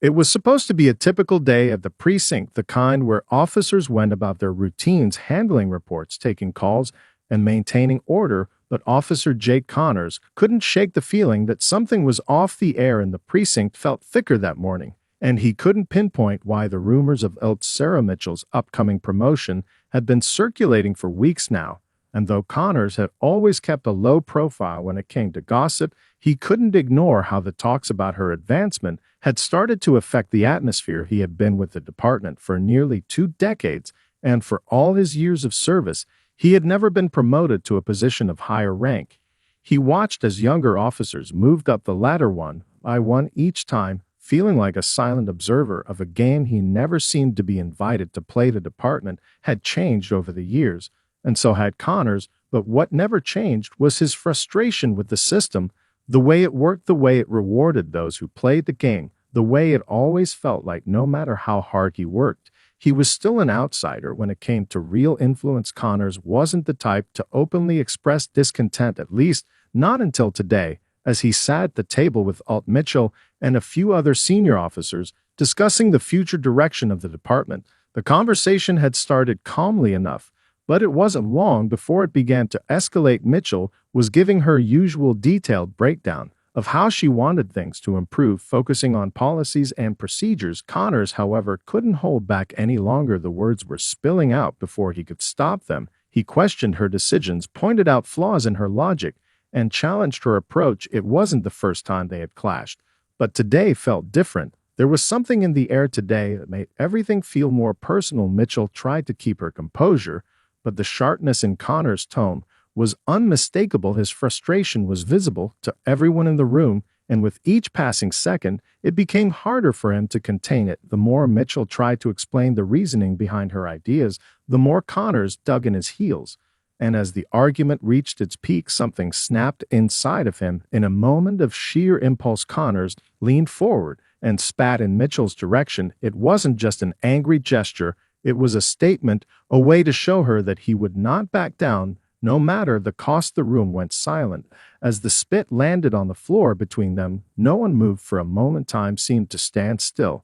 It was supposed to be a typical day at the precinct, the kind where officers went about their routines handling reports, taking calls, and maintaining order, but Officer Jake Connors couldn't shake the feeling that something was off. The air in the precinct felt thicker that morning, and he couldn't pinpoint why the rumors of Sarah Mitchell's upcoming promotion had been circulating for weeks now. And though Connors had always kept a low profile when it came to gossip, he couldn't ignore how the talks about her advancement had started to affect the atmosphere. He had been with the department for nearly 2 decades, and for all his years of service, he had never been promoted to a position of higher rank. He watched as younger officers moved up the ladder one by one each time, feeling like a silent observer of a game he never seemed to be invited to play. The department had changed over the years, and so had Connors, but what never changed was his frustration with the system, the way it worked, the way it rewarded those who played the game, the way it always felt like no matter how hard he worked, he was still an outsider when it came to real influence. Connors wasn't the type to openly express discontent, at least not until today, as he sat at the table with Alt Mitchell and a few other senior officers discussing the future direction of the department. The conversation had started calmly enough, but it wasn't long before it began to escalate. Mitchell was giving her usual detailed breakdown of how she wanted things to improve, focusing on policies and procedures. Connors, however, couldn't hold back any longer. The words were spilling out before he could stop them. He questioned her decisions, pointed out flaws in her logic, and challenged her approach. It wasn't the first time they had clashed, but today felt different. There was something in the air today that made everything feel more personal. Mitchell tried to keep her composure, but the sharpness in Connors' tone was unmistakable. His frustration was visible to everyone in the room, and with each passing second, it became harder for him to contain it. The more Mitchell tried to explain the reasoning behind her ideas, the more Connors dug in his heels. And as the argument reached its peak, something snapped inside of him. In a moment of sheer impulse, Connors leaned forward and spat in Mitchell's direction. It wasn't just an angry gesture. It was a statement, a way to show her that he would not back down, no matter the cost. The room went silent. As the spit landed on the floor between them, no one moved for a moment. Time seemed to stand still.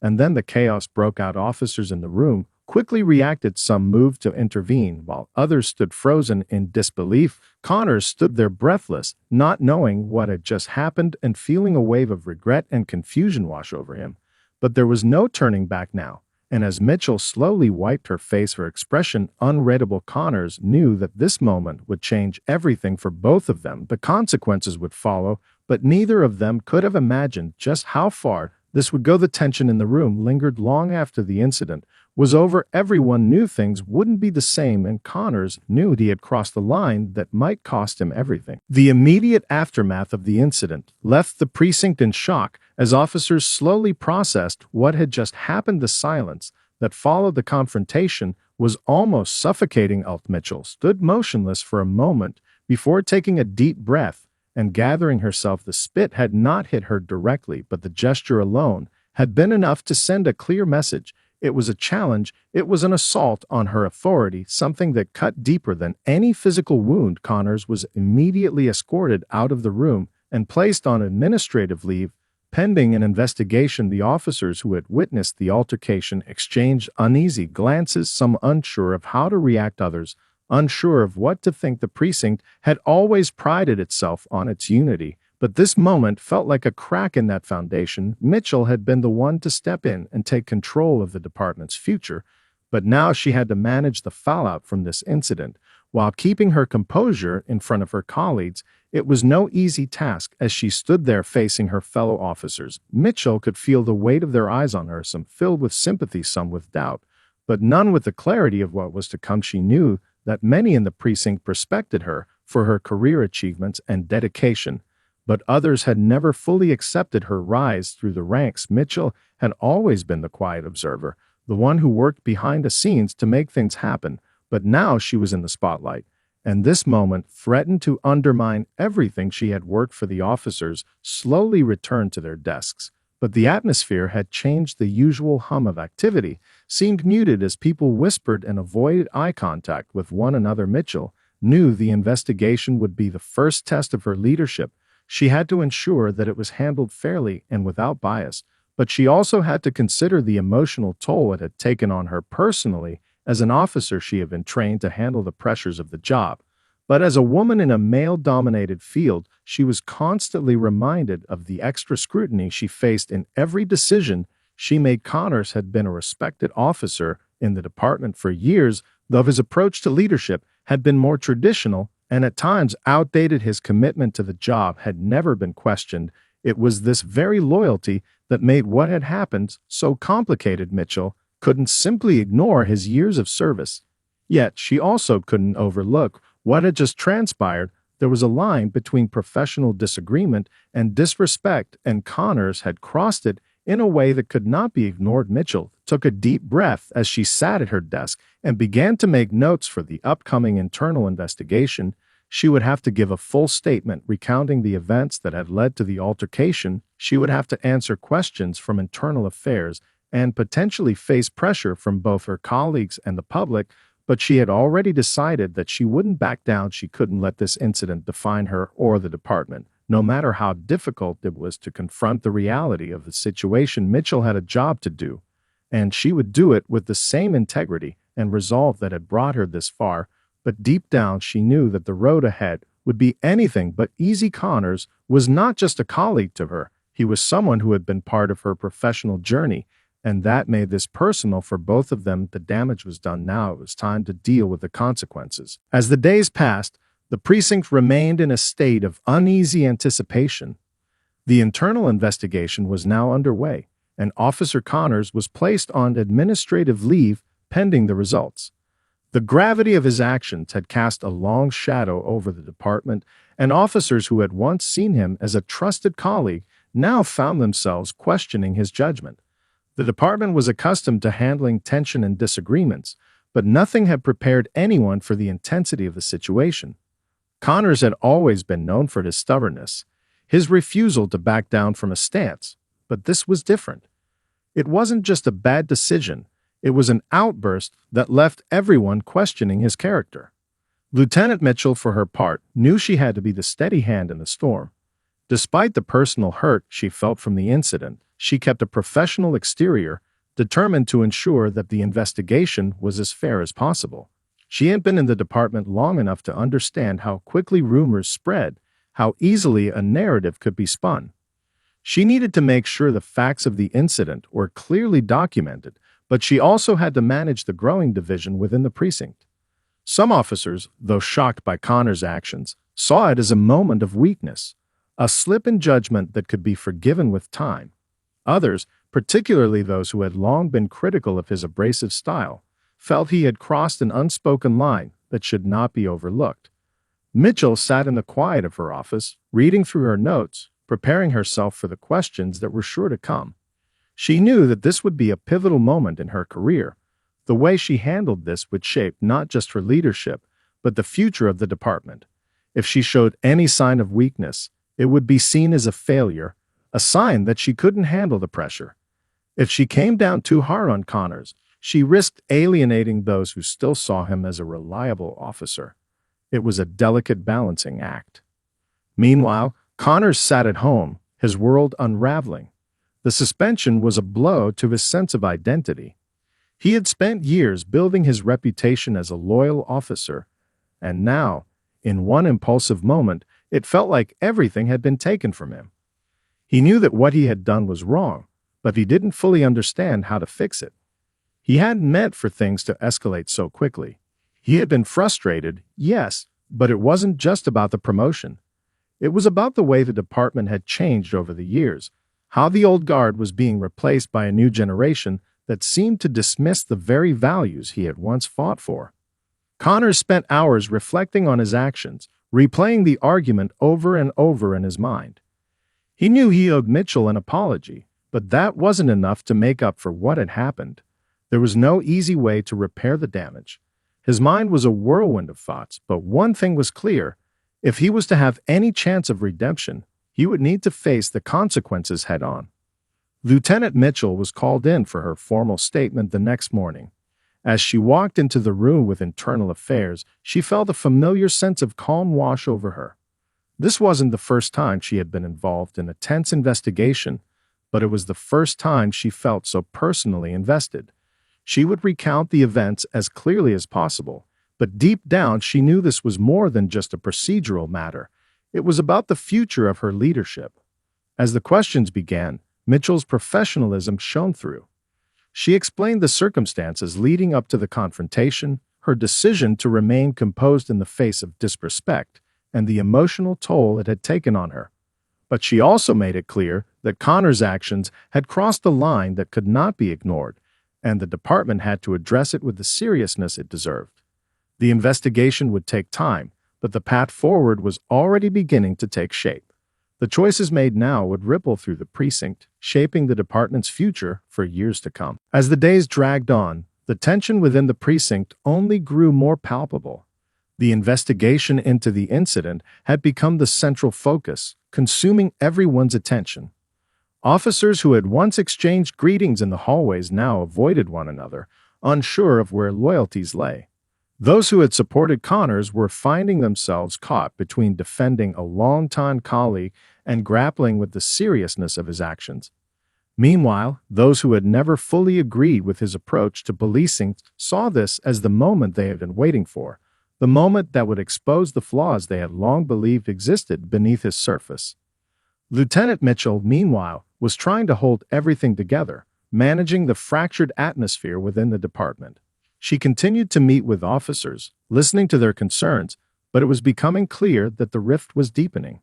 And then the chaos broke out. Officers in the room quickly reacted. Some moved to intervene, while others stood frozen in disbelief. Connors stood there breathless, not knowing what had just happened and feeling a wave of regret and confusion wash over him. But there was no turning back now. And as Mitchell slowly wiped her face, her expression unreadable, Connors knew that this moment would change everything for both of them. The consequences would follow, but neither of them could have imagined just how far this would go. The tension in the room lingered long after the incident was over. Everyone knew things wouldn't be the same, and Connors knew he had crossed the line that might cost him everything. The immediate aftermath of the incident left the precinct in shock as officers slowly processed what had just happened. The silence that followed the confrontation was almost suffocating. Alt Mitchell stood motionless for a moment before taking a deep breath and gathering herself. The spit had not hit her directly, but the gesture alone had been enough to send a clear message. It was a challenge. It was an assault on her authority, something that cut deeper than any physical wound. Connors was immediately escorted out of the room and placed on administrative leave, pending an investigation. The officers who had witnessed the altercation exchanged uneasy glances, some unsure of how to react, others unsure of what to think. The precinct had always prided itself on its unity, but this moment felt like a crack in that foundation. Mitchell had been the one to step in and take control of the department's future, but now she had to manage the fallout from this incident while keeping her composure in front of her colleagues. It was no easy task as she stood there facing her fellow officers. Mitchell could feel the weight of their eyes on her, some filled with sympathy, some with doubt, but none with the clarity of what was to come. She knew that many in the precinct respected her for her career achievements and dedication, but others had never fully accepted her rise through the ranks. Mitchell had always been the quiet observer, the one who worked behind the scenes to make things happen, but now she was in the spotlight, and this moment threatened to undermine everything she had worked for. The officers slowly returned to their desks, but the atmosphere had changed. The usual hum of activity seemed muted as people whispered and avoided eye contact with one another. Mitchell knew the investigation would be the first test of her leadership. She had to ensure that it was handled fairly and without bias, but she also had to consider the emotional toll it had taken on her personally. As an officer, she had been trained to handle the pressures of the job. But as a woman in a male-dominated field, she was constantly reminded of the extra scrutiny she faced in every decision she made. Connors had been a respected officer in the department for years, though his approach to leadership had been more traditional and at times outdated. His commitment to the job had never been questioned. It was this very loyalty that made what had happened so complicated. Mitchell couldn't simply ignore his years of service. Yet she also couldn't overlook what had just transpired. There was a line between professional disagreement and disrespect, and Connors had crossed it in a way that could not be ignored. Mitchell took a deep breath as she sat at her desk and began to make notes for the upcoming internal investigation. She would have to give a full statement recounting the events that had led to the altercation. She would have to answer questions from internal affairs and potentially face pressure from both her colleagues and the public. But she had already decided that she wouldn't back down. She couldn't let this incident define her or the department. No matter how difficult it was to confront the reality of the situation, Mitchell had a job to do, and she would do it with the same integrity and resolve that had brought her this far. But deep down, she knew that the road ahead would be anything but easy. Connors was not just a colleague to her. He was someone who had been part of her professional journey, and that made this personal for both of them. The damage was done. Now it was time to deal with the consequences. As the days passed, the precinct remained in a state of uneasy anticipation. The internal investigation was now underway, and Officer Connors was placed on administrative leave pending the results. The gravity of his actions had cast a long shadow over the department, and officers who had once seen him as a trusted colleague now found themselves questioning his judgment. The department was accustomed to handling tension and disagreements, but nothing had prepared anyone for the intensity of the situation. Connors had always been known for his stubbornness, his refusal to back down from a stance, but this was different. It wasn't just a bad decision, it was an outburst that left everyone questioning his character. Lieutenant Mitchell, for her part, knew she had to be the steady hand in the storm. Despite the personal hurt she felt from the incident, she kept a professional exterior, determined to ensure that the investigation was as fair as possible. She had been in the department long enough to understand how quickly rumors spread, how easily a narrative could be spun. She needed to make sure the facts of the incident were clearly documented, but she also had to manage the growing division within the precinct. Some officers, though shocked by Connors' actions, saw it as a moment of weakness, a slip in judgment that could be forgiven with time. Others, particularly those who had long been critical of his abrasive style, felt he had crossed an unspoken line that should not be overlooked. Mitchell sat in the quiet of her office, reading through her notes, preparing herself for the questions that were sure to come. She knew that this would be a pivotal moment in her career. The way she handled this would shape not just her leadership, but the future of the department. If she showed any sign of weakness, it would be seen as a failure, a sign that she couldn't handle the pressure. If she came down too hard on Connors, she risked alienating those who still saw him as a reliable officer. It was a delicate balancing act. Meanwhile, Connors sat at home, his world unraveling. The suspension was a blow to his sense of identity. He had spent years building his reputation as a loyal officer, and now, in one impulsive moment, it felt like everything had been taken from him. He knew that what he had done was wrong, but he didn't fully understand how to fix it. He hadn't meant for things to escalate so quickly. He had been frustrated, yes, but it wasn't just about the promotion. It was about the way the department had changed over the years, how the old guard was being replaced by a new generation that seemed to dismiss the very values he had once fought for. Connors spent hours reflecting on his actions, replaying the argument over and over in his mind. He knew he owed Mitchell an apology, but that wasn't enough to make up for what had happened. There was no easy way to repair the damage. His mind was a whirlwind of thoughts, but one thing was clear. If he was to have any chance of redemption, he would need to face the consequences head-on. Lieutenant Mitchell was called in for her formal statement the next morning. As she walked into the room with internal affairs, she felt a familiar sense of calm wash over her. This wasn't the first time she had been involved in a tense investigation. but it was the first time she felt so personally invested. She would recount the events as clearly as possible, but deep down she knew this was more than just a procedural matter. It was about the future of her leadership. As the questions began, Mitchell's professionalism shone through. She explained the circumstances leading up to the confrontation, her decision to remain composed in the face of disrespect, and the emotional toll it had taken on her. But she also made it clear that Connor's actions had crossed a line that could not be ignored, and the department had to address it with the seriousness it deserved. The investigation would take time, but the path forward was already beginning to take shape. The choices made now would ripple through the precinct, shaping the department's future for years to come. As the days dragged on, the tension within the precinct only grew more palpable. The investigation into the incident had become the central focus, consuming everyone's attention. Officers who had once exchanged greetings in the hallways now avoided one another, unsure of where loyalties lay. Those who had supported Connors were finding themselves caught between defending a longtime colleague and grappling with the seriousness of his actions. Meanwhile, those who had never fully agreed with his approach to policing saw this as the moment they had been waiting for, the moment that would expose the flaws they had long believed existed beneath his surface. Lieutenant Mitchell, meanwhile, was trying to hold everything together, managing the fractured atmosphere within the department. She continued to meet with officers, listening to their concerns, but it was becoming clear that the rift was deepening.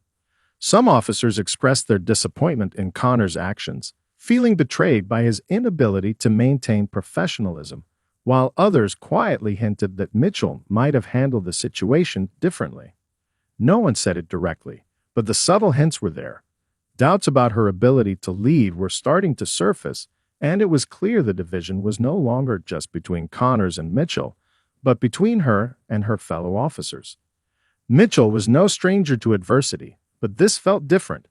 Some officers expressed their disappointment in Connor's actions, feeling betrayed by his inability to maintain professionalism, while others quietly hinted that Mitchell might have handled the situation differently. No one said it directly, but the subtle hints were there. Doubts about her ability to lead were starting to surface, and it was clear the division was no longer just between Connors and Mitchell, but between her and her fellow officers. Mitchell was no stranger to adversity, but this felt different.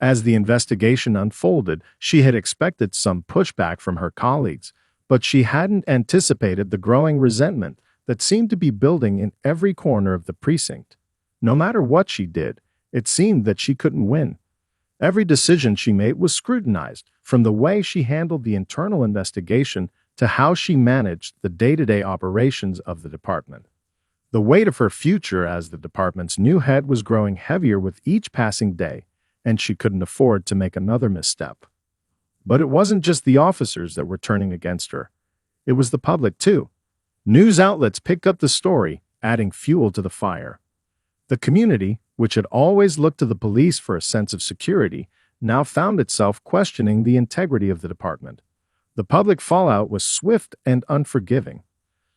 As the investigation unfolded, she had expected some pushback from her colleagues, but she hadn't anticipated the growing resentment that seemed to be building in every corner of the precinct. No matter what she did, it seemed that she couldn't win. Every decision she made was scrutinized, from the way she handled the internal investigation to how she managed the day-to-day operations of the department. The weight of her future as the department's new head was growing heavier with each passing day, and she couldn't afford to make another misstep. But it wasn't just the officers that were turning against her. It was the public, too. News outlets picked up the story, adding fuel to the fire. The community, which had always looked to the police for a sense of security, now found itself questioning the integrity of the department. The public fallout was swift and unforgiving.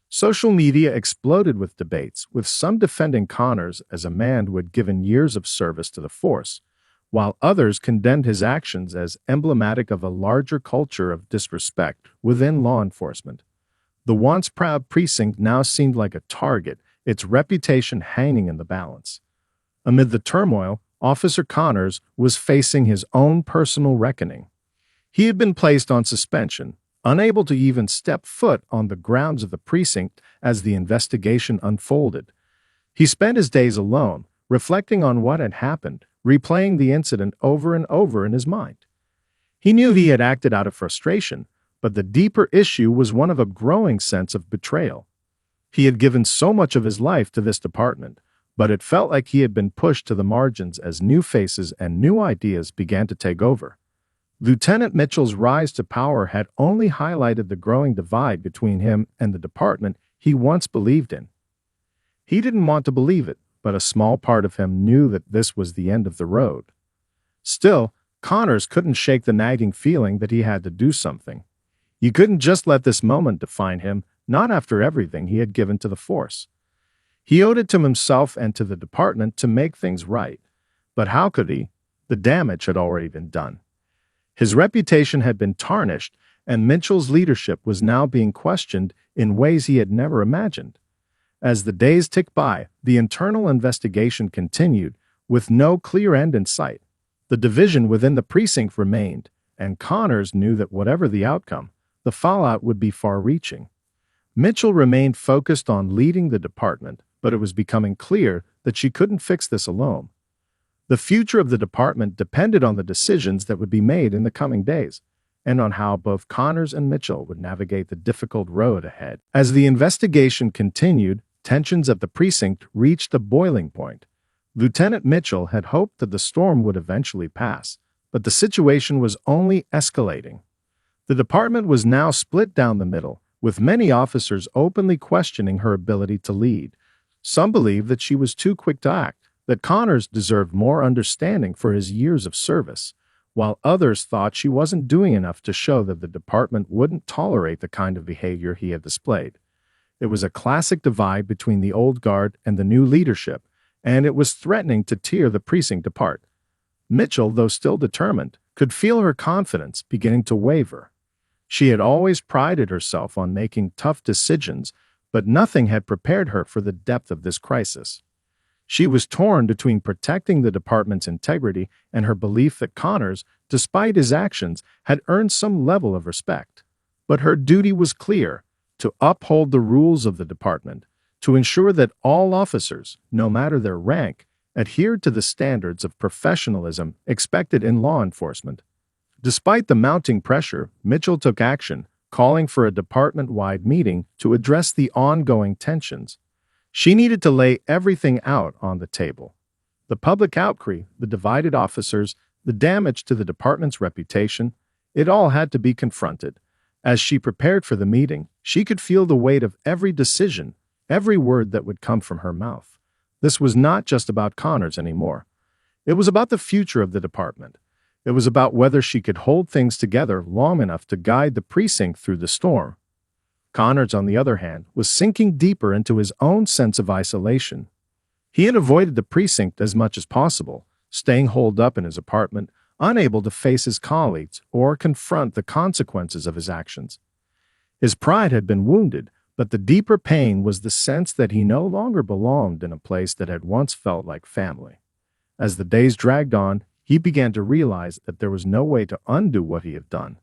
Social media exploded with debates, with some defending Connors as a man who had given years of service to the force, while others condemned his actions as emblematic of a larger culture of disrespect within law enforcement. The once proud precinct now seemed like a target, its reputation hanging in the balance. Amid the turmoil, Officer Connors was facing his own personal reckoning. He had been placed on suspension, unable to even step foot on the grounds of the precinct as the investigation unfolded. He spent his days alone, reflecting on what had happened, replaying the incident over and over in his mind. He knew he had acted out of frustration, but the deeper issue was one of a growing sense of betrayal. He had given so much of his life to this department, but it felt like he had been pushed to the margins as new faces and new ideas began to take over. Lieutenant Mitchell's rise to power had only highlighted the growing divide between him and the department he once believed in. He didn't want to believe it, but a small part of him knew that this was the end of the road. Still, Connors couldn't shake the nagging feeling that he had to do something. He couldn't just let this moment define him, not after everything he had given to the force. He owed it to himself and to the department to make things right. But how could he? The damage had already been done. His reputation had been tarnished, and Mitchell's leadership was now being questioned in ways he had never imagined. As the days ticked by, the internal investigation continued, with no clear end in sight. The division within the precinct remained, and Connors knew that whatever the outcome, the fallout would be far-reaching. Mitchell remained focused on leading the department, but it was becoming clear that she couldn't fix this alone. The future of the department depended on the decisions that would be made in the coming days, and on how both Connors and Mitchell would navigate the difficult road ahead. As the investigation continued, tensions at the precinct reached a boiling point. Lieutenant Mitchell had hoped that the storm would eventually pass, but the situation was only escalating. The department was now split down the middle, with many officers openly questioning her ability to lead. Some believed that she was too quick to act, that Connors deserved more understanding for his years of service, while others thought she wasn't doing enough to show that the department wouldn't tolerate the kind of behavior he had displayed. It was a classic divide between the old guard and the new leadership, and it was threatening to tear the precinct apart. Mitchell, though still determined, could feel her confidence beginning to waver. She had always prided herself on making tough decisions, but nothing had prepared her for the depth of this crisis. She was torn between protecting the department's integrity and her belief that Connors, despite his actions, had earned some level of respect. But her duty was clear: to uphold the rules of the department, to ensure that all officers, no matter their rank, adhered to the standards of professionalism expected in law enforcement. Despite the mounting pressure, Mitchell took action, calling for a department-wide meeting to address the ongoing tensions. She needed to lay everything out on the table. The public outcry, the divided officers, the damage to the department's reputation, it all had to be confronted. As she prepared for the meeting, she could feel the weight of every decision, every word that would come from her mouth. This was not just about Connors anymore. It was about the future of the department. It was about whether she could hold things together long enough to guide the precinct through the storm. Connors, on the other hand, was sinking deeper into his own sense of isolation. He had avoided the precinct as much as possible, staying holed up in his apartment, unable to face his colleagues or confront the consequences of his actions. His pride had been wounded, but the deeper pain was the sense that he no longer belonged in a place that had once felt like family. As the days dragged on, he began to realize that there was no way to undo what he had done.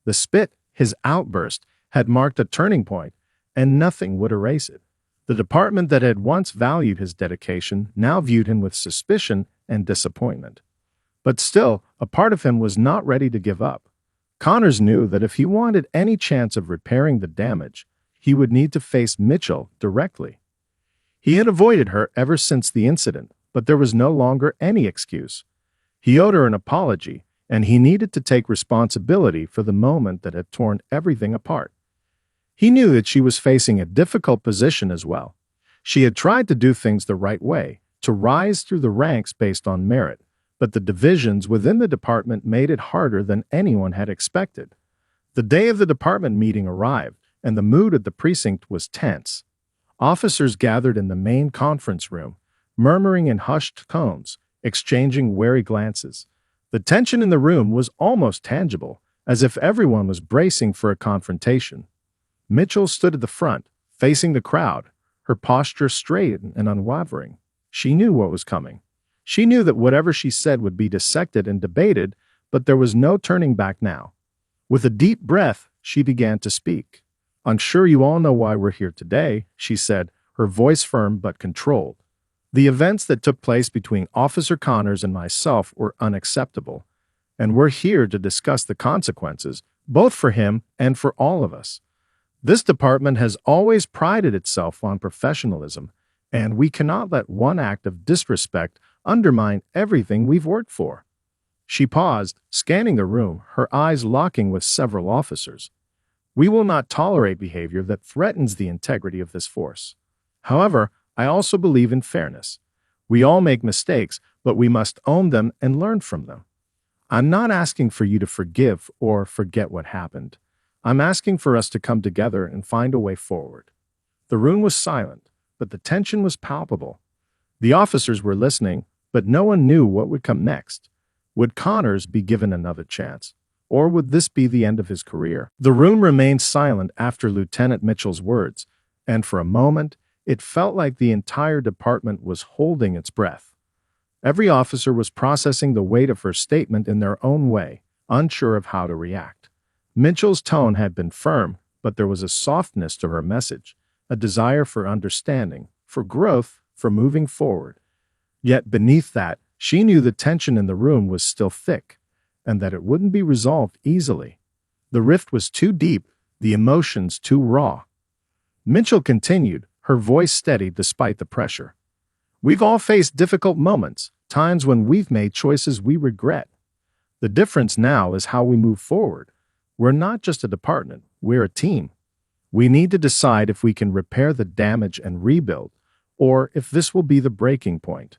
The spit, his outburst, had marked a turning point, and nothing would erase it. The department that had once valued his dedication now viewed him with suspicion and disappointment. But still, a part of him was not ready to give up. Connors knew that if he wanted any chance of repairing the damage, he would need to face Mitchell directly. He had avoided her ever since the incident, but there was no longer any excuse. He owed her an apology, and he needed to take responsibility for the moment that had torn everything apart. He knew that she was facing a difficult position as well. She had tried to do things the right way, to rise through the ranks based on merit, but the divisions within the department made it harder than anyone had expected. The day of the department meeting arrived, and the mood at the precinct was tense. Officers gathered in the main conference room, murmuring in hushed tones, exchanging wary glances. The tension in the room was almost tangible, as if everyone was bracing for a confrontation. Mitchell stood at the front, facing the crowd, her posture straight and unwavering. She knew what was coming. She knew that whatever she said would be dissected and debated, but there was no turning back now. With a deep breath, she began to speak. "I'm sure you all know why we're here today," she said, her voice firm but controlled. "The events that took place between Officer Connors and myself were unacceptable, and we're here to discuss the consequences, both for him and for all of us. This department has always prided itself on professionalism, and we cannot let one act of disrespect undermine everything we've worked for." She paused, scanning the room, her eyes locking with several officers. "We will not tolerate behavior that threatens the integrity of this force. However, I also believe in fairness. We all make mistakes, but we must own them and learn from them. I'm not asking for you to forgive or forget what happened. I'm asking for us to come together and find a way forward." The room was silent, but the tension was palpable. The officers were listening, but no one knew what would come next. Would Connors be given another chance? Or would this be the end of his career? The room remained silent after Lieutenant Mitchell's words, and for a moment, it felt like the entire department was holding its breath. Every officer was processing the weight of her statement in their own way, unsure of how to react. Mitchell's tone had been firm, but there was a softness to her message, a desire for understanding, for growth, for moving forward. Yet beneath that, She knew the tension in the room was still thick, and that it wouldn't be resolved easily. The rift was too deep, the emotions too raw. Mitchell continued, her voice steady despite the pressure. We've all faced difficult moments, times when we've made choices we regret. The difference now is how we move forward. We're not just a department, we're a team. We need to decide if we can repair the damage and rebuild, or if this will be the breaking point.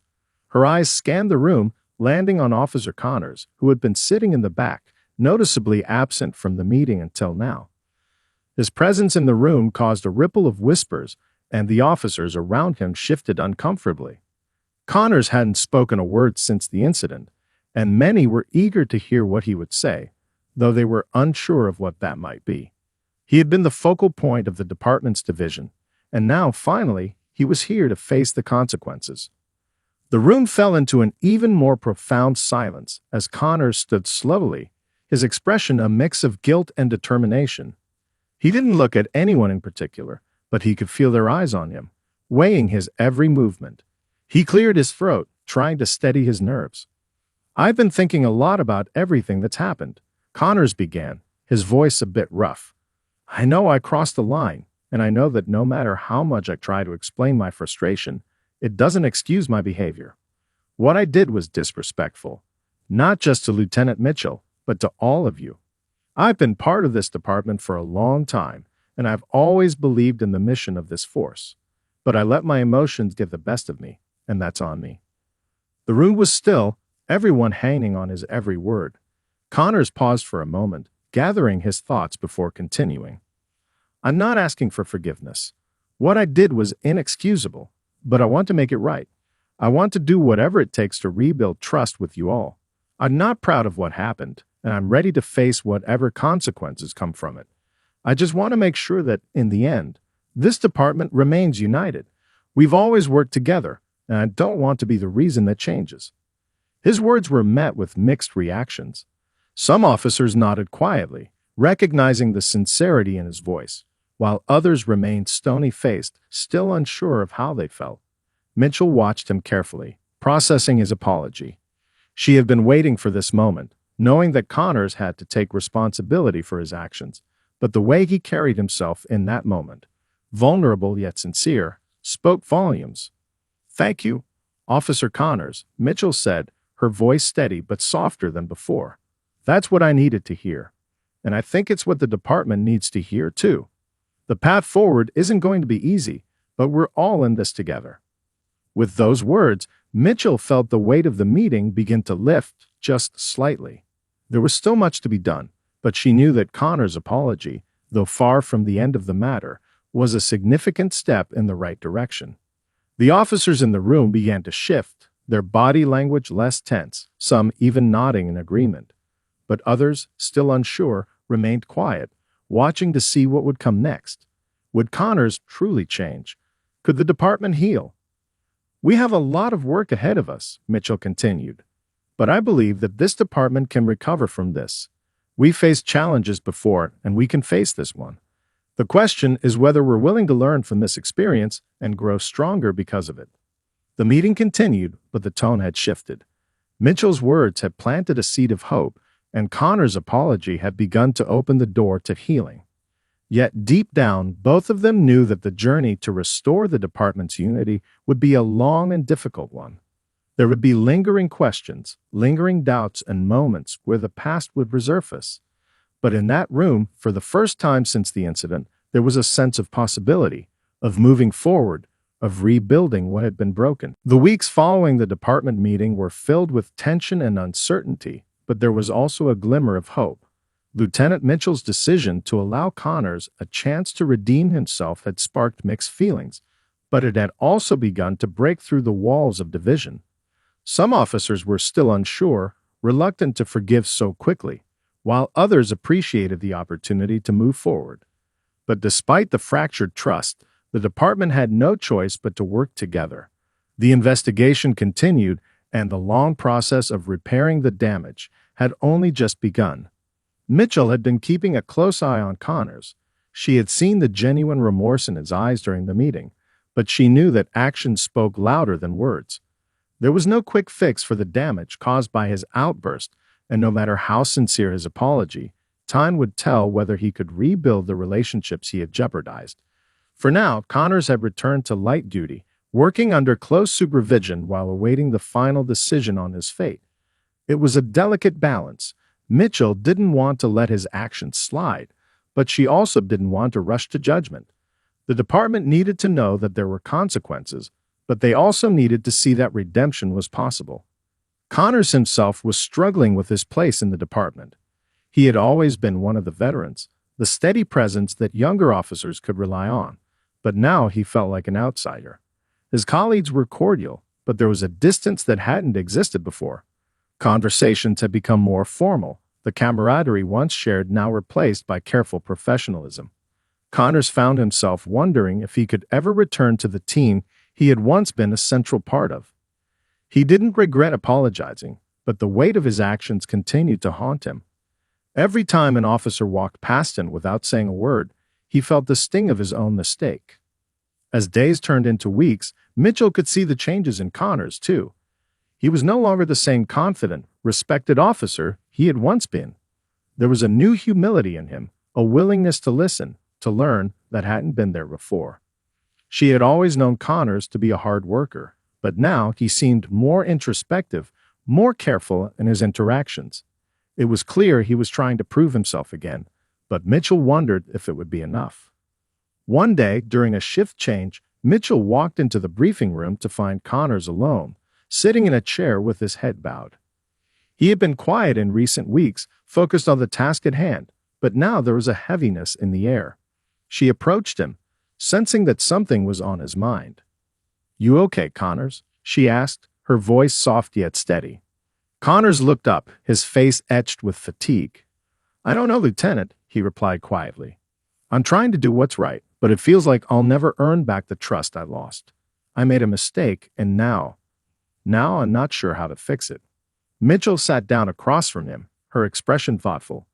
Her eyes scanned the room, landing on Officer Connors, who had been sitting in the back, noticeably absent from the meeting until now. His presence in the room caused a ripple of whispers, and the officers around him shifted uncomfortably. Connors hadn't spoken a word since the incident, and many were eager to hear what he would say, though they were unsure of what that might be. He had been the focal point of the department's division, and now, finally, he was here to face the consequences. The room fell into an even more profound silence as Connors stood slowly, his expression a mix of guilt and determination. He didn't look at anyone in particular, but he could feel their eyes on him, weighing his every movement. He cleared his throat, trying to steady his nerves. I've been thinking a lot about everything that's happened, Connors began, his voice a bit rough. I know I crossed the line, and I know that no matter how much I try to explain my frustration, it doesn't excuse my behavior. What I did was disrespectful, not just to Lieutenant Mitchell, but to all of you. I've been part of this department for a long time, and I've always believed in the mission of this force. But I let my emotions get the best of me, and that's on me. The room was still, everyone hanging on his every word. Connors paused for a moment, gathering his thoughts before continuing. I'm not asking for forgiveness. What I did was inexcusable, but I want to make it right. I want to do whatever it takes to rebuild trust with you all. I'm not proud of what happened, and I'm ready to face whatever consequences come from it. I just want to make sure that, in the end, this department remains united. We've always worked together, and I don't want to be the reason that changes. His words were met with mixed reactions. Some officers nodded quietly, recognizing the sincerity in his voice, while others remained stony-faced, still unsure of how they felt. Mitchell watched him carefully, processing his apology. She had been waiting for this moment, knowing that Connors had to take responsibility for his actions, but the way he carried himself in that moment, vulnerable yet sincere, spoke volumes. Thank you, Officer Connors, Mitchell said, her voice steady but softer than before. That's what I needed to hear. And I think it's what the department needs to hear, too. The path forward isn't going to be easy, but we're all in this together. With those words, Mitchell felt the weight of the meeting begin to lift just slightly. There was still much to be done, but she knew that Connor's apology, though far from the end of the matter, was a significant step in the right direction. The officers in the room began to shift, their body language less tense, some even nodding in agreement. But others, still unsure, remained quiet, watching to see what would come next. Would Connors truly change? Could the department heal? We have a lot of work ahead of us, Mitchell continued. But I believe that this department can recover from this. We faced challenges before, and we can face this one. The question is whether we're willing to learn from this experience and grow stronger because of it. The meeting continued, but the tone had shifted. Mitchell's words had planted a seed of hope, and Connor's apology had begun to open the door to healing. Yet deep down, both of them knew that the journey to restore the department's unity would be a long and difficult one. There would be lingering questions, lingering doubts, and moments where the past would resurface. But in that room, for the first time since the incident, there was a sense of possibility, of moving forward, of rebuilding what had been broken. The weeks following the department meeting were filled with tension and uncertainty, but there was also a glimmer of hope. Lieutenant Mitchell's decision to allow Connors a chance to redeem himself had sparked mixed feelings, but it had also begun to break through the walls of division. Some officers were still unsure, reluctant to forgive so quickly, while others appreciated the opportunity to move forward. But despite the fractured trust, the department had no choice but to work together. The investigation continued, and the long process of repairing the damage had only just begun. Mitchell had been keeping a close eye on Connors. She had seen the genuine remorse in his eyes during the meeting, but she knew that actions spoke louder than words. There was no quick fix for the damage caused by his outburst, and no matter how sincere his apology, time would tell whether he could rebuild the relationships he had jeopardized. For now, Connors had returned to light duty, working under close supervision while awaiting the final decision on his fate. It was a delicate balance. Mitchell didn't want to let his actions slide, but she also didn't want to rush to judgment. The department needed to know that there were consequences, but they also needed to see that redemption was possible. Connors himself was struggling with his place in the department. He had always been one of the veterans, the steady presence that younger officers could rely on, but now he felt like an outsider. His colleagues were cordial, but there was a distance that hadn't existed before. Conversations had become more formal, the camaraderie once shared now replaced by careful professionalism. Connors found himself wondering if he could ever return to the team he had once been a central part of. He didn't regret apologizing, but the weight of his actions continued to haunt him. Every time an officer walked past him without saying a word, he felt the sting of his own mistake. As days turned into weeks, Mitchell could see the changes in Connors, too. He was no longer the same confident, respected officer he had once been. There was a new humility in him, a willingness to listen, to learn that hadn't been there before. She had always known Connors to be a hard worker, but now he seemed more introspective, more careful in his interactions. It was clear he was trying to prove himself again, but Mitchell wondered if it would be enough. One day, during a shift change, Mitchell walked into the briefing room to find Connors alone, sitting in a chair with his head bowed. He had been quiet in recent weeks, focused on the task at hand, but now there was a heaviness in the air. She approached him, sensing that something was on his mind. "You okay, Connors?" she asked, her voice soft yet steady. Connors looked up, his face etched with fatigue. "I don't know, Lieutenant," he replied quietly. "I'm trying to do what's right, but it feels like I'll never earn back the trust I lost. I made a mistake, and now I'm not sure how to fix it." Mitchell sat down across from him, her expression thoughtful.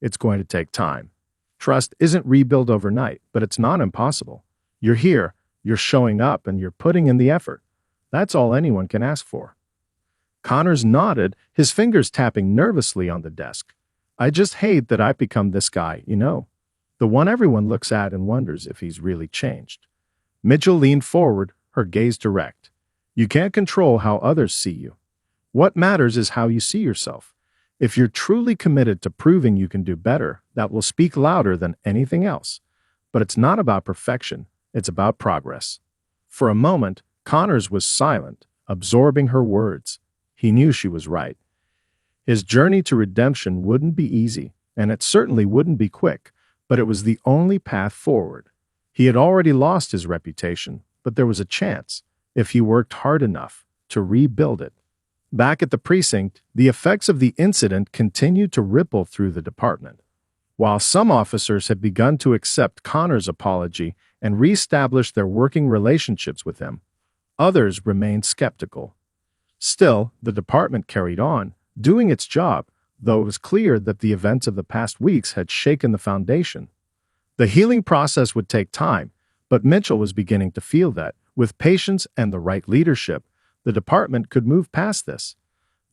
"It's going to take time. Trust isn't rebuilt overnight, but it's not impossible. You're here, you're showing up, and you're putting in the effort. That's all anyone can ask for." Connors nodded, his fingers tapping nervously on the desk. "I just hate that I've become this guy, the one everyone looks at and wonders if he's really changed." Mitchell leaned forward, her gaze direct. "You can't control how others see you. What matters is how you see yourself. If you're truly committed to proving you can do better, that will speak louder than anything else. But it's not about perfection, it's about progress." For a moment, Connors was silent, absorbing her words. He knew she was right. His journey to redemption wouldn't be easy, and it certainly wouldn't be quick, but it was the only path forward. He had already lost his reputation, but there was a chance, if he worked hard enough, to rebuild it. Back at the precinct, the effects of the incident continued to ripple through the department. While some officers had begun to accept Connors' apology and reestablish their working relationships with him, others remained skeptical. Still, the department carried on, doing its job, though it was clear that the events of the past weeks had shaken the foundation. The healing process would take time, but Mitchell was beginning to feel that, with patience and the right leadership, the department could move past this.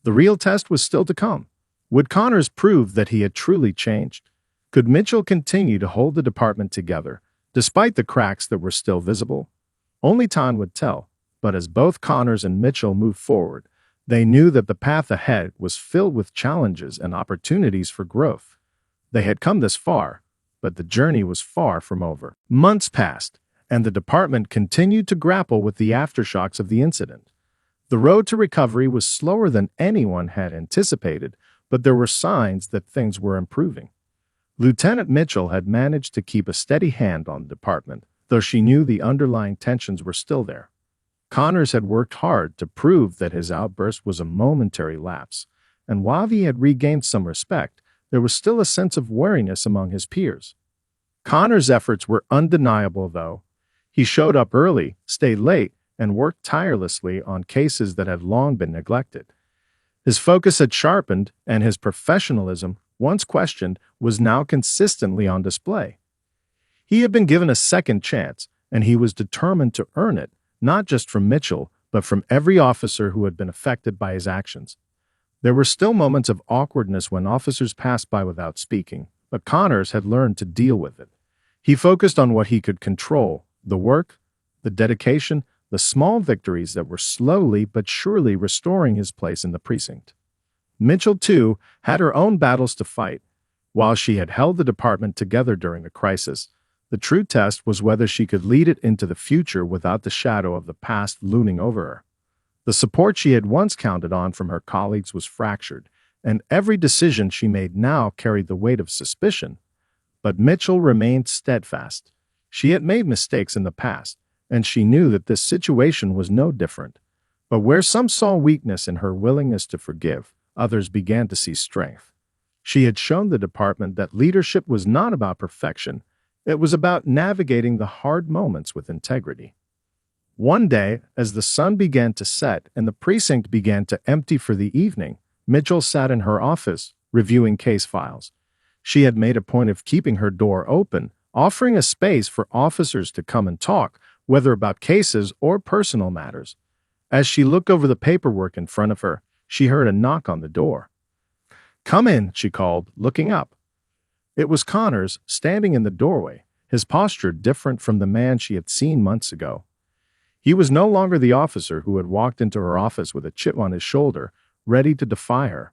The real test was still to come. Would Connors prove that he had truly changed? Could Mitchell continue to hold the department together, despite the cracks that were still visible? Only time would tell, but as both Connors and Mitchell moved forward, they knew that the path ahead was filled with challenges and opportunities for growth. They had come this far, but the journey was far from over. Months passed, and the department continued to grapple with the aftershocks of the incident. The road to recovery was slower than anyone had anticipated, but there were signs that things were improving. Lieutenant Mitchell had managed to keep a steady hand on the department, though she knew the underlying tensions were still there. Connors had worked hard to prove that his outburst was a momentary lapse, and while he had regained some respect, there was still a sense of wariness among his peers. Connors' efforts were undeniable, though. He showed up early, stayed late, and worked tirelessly on cases that had long been neglected. His focus had sharpened, and his professionalism, once questioned, was now consistently on display. He had been given a second chance, and he was determined to earn it, not just from Mitchell, but from every officer who had been affected by his actions. There were still moments of awkwardness when officers passed by without speaking, but Connors had learned to deal with it. He focused on what he could control: the work, the dedication, the small victories that were slowly but surely restoring his place in the precinct. Mitchell, too, had her own battles to fight. While she had held the department together during the crisis, the true test was whether she could lead it into the future without the shadow of the past looming over her. The support she had once counted on from her colleagues was fractured, and every decision she made now carried the weight of suspicion. But Mitchell remained steadfast. She had made mistakes in the past, and she knew that this situation was no different. But where some saw weakness in her willingness to forgive, others began to see strength. She had shown the department that leadership was not about perfection. It was about navigating the hard moments with integrity. One day, as the sun began to set and the precinct began to empty for the evening, Mitchell sat in her office, reviewing case files. She had made a point of keeping her door open, offering a space for officers to come and talk, whether about cases or personal matters. As she looked over the paperwork in front of her, she heard a knock on the door. "Come in," she called, looking up. It was Connors, standing in the doorway, his posture different from the man she had seen months ago. He was no longer the officer who had walked into her office with a chip on his shoulder, ready to defy her.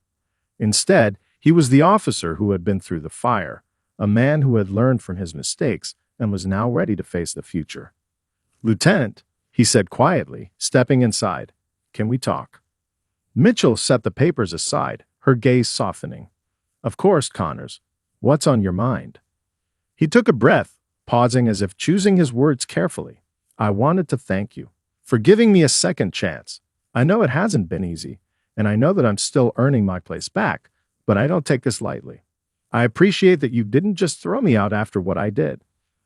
Instead, he was the officer who had been through the fire, a man who had learned from his mistakes and was now ready to face the future. "Lieutenant," he said quietly, stepping inside, "can we talk?" Mitchell set the papers aside, her gaze softening. "Of course, Connors. What's on your mind?" He took a breath, pausing as if choosing his words carefully. "I wanted to thank you for giving me a second chance. I know it hasn't been easy, and I know that I'm still earning my place back, but I don't take this lightly. I appreciate that you didn't just throw me out after what I did.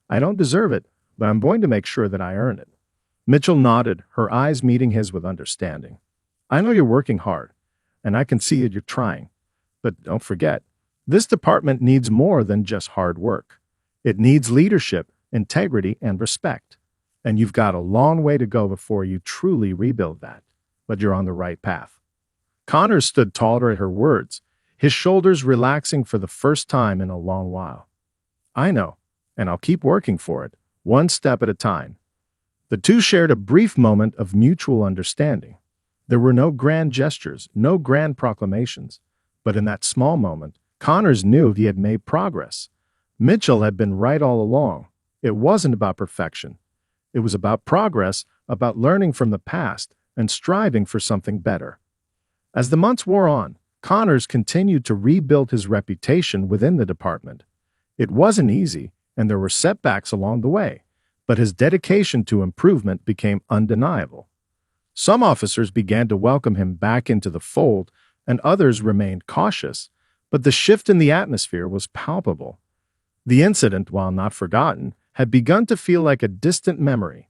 I don't deserve it, but I'm going to make sure that I earn it." Mitchell nodded, her eyes meeting his with understanding. "I know you're working hard, and I can see that you're trying. But don't forget, this department needs more than just hard work. It needs leadership, integrity, and respect. And you've got a long way to go before you truly rebuild that. But you're on the right path." Connors stood taller at her words, his shoulders relaxing for the first time in a long while. "I know, and I'll keep working for it, one step at a time." The two shared a brief moment of mutual understanding. There were no grand gestures, no grand proclamations, but in that small moment, Connors knew he had made progress. Mitchell had been right all along. It wasn't about perfection. It was about progress, about learning from the past and striving for something better. As the months wore on, Connors continued to rebuild his reputation within the department. It wasn't easy, and there were setbacks along the way, but his dedication to improvement became undeniable. Some officers began to welcome him back into the fold, and others remained cautious, but the shift in the atmosphere was palpable. The incident, while not forgotten, had begun to feel like a distant memory.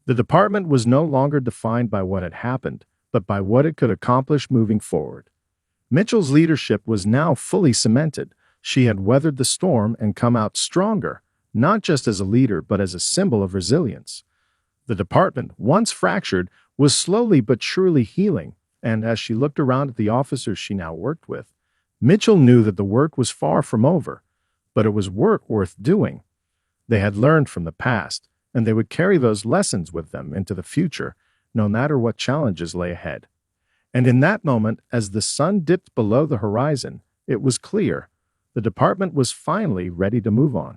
The department was no longer defined by what had happened, but by what it could accomplish moving forward. Mitchell's leadership was now fully cemented. She had weathered the storm and come out stronger, not just as a leader, but as a symbol of resilience. The department, once fractured, was slowly but surely healing, and as she looked around at the officers she now worked with, Mitchell knew that the work was far from over, but it was work worth doing. They had learned from the past, and they would carry those lessons with them into the future, no matter what challenges lay ahead. And in that moment, as the sun dipped below the horizon, it was clear the department was finally ready to move on.